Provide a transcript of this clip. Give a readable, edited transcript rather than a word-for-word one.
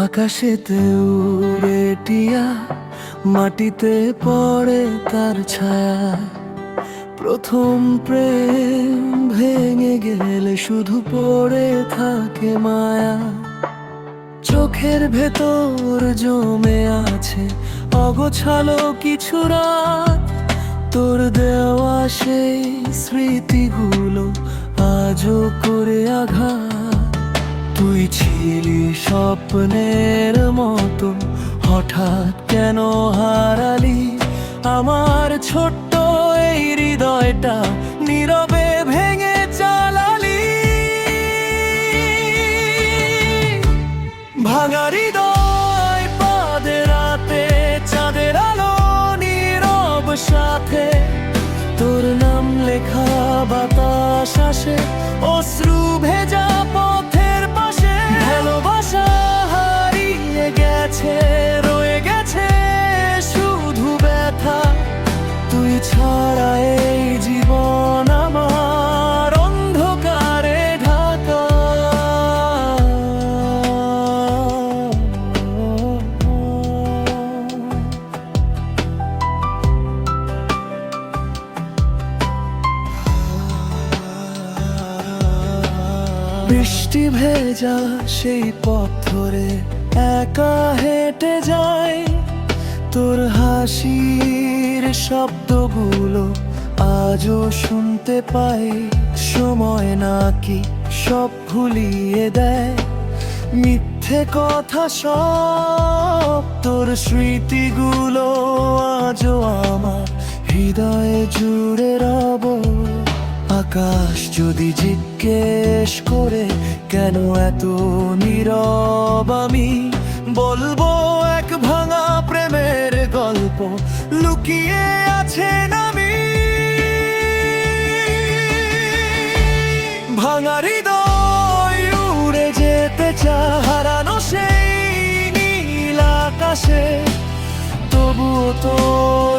আকাশেতে উড়ে টিয়া, মাটিতে পড়ে তার ছায়া। প্রথম প্রেম ভেঙে গেলে শুধু পড়ে থাকে মায়া। চোখের ভেতর জমে আছে অগোছালো কিছু রাত, তোর দেওয়া সেই স্মৃতিগুলো আজও করে আঘাত। তুই ছিলি স্বপ্নের মতো, হঠাৎ কেন হারালি আমার ছোট্ট এই হৃদয়টা, নীরবে ভেঙে চালালি। ভাঙা হৃদয় পাদে রাতে, চাঁদের আলো নীরব সাথে, তোর নাম লেখা বাতাস আসে অশ্রু ভেজা পথের পাশে। ভালোবাসা হারিয়ে গেছে, রয়ে গেছে শুধু ব্যথা। তুই ছাড়া এই জীবন আমার অন্ধকারে ঢাকা। বৃষ্টি ভেজা সেই পথ ধরে একা হেঁটে যাই, তোর হাসির শব্দগুলো আজও শুনতে পাই। সময় নাকি সব ভুলিয়ে দেয়, মিথ্যে কথা সব, তোর স্মৃতিগুলো আজও আমার হৃদয়ে জুড়ে রব। আকাশ যদি জিজ্ঞেস করে কেন এত নীরব, আমি বলবো এক ভাঙা প্রেমের গল্প লুকিয়ে আছে নামি। ভাঙা হৃদয় উড়ে যেতে চায় হারানো সেই নীল আকাশে, তবুও তোর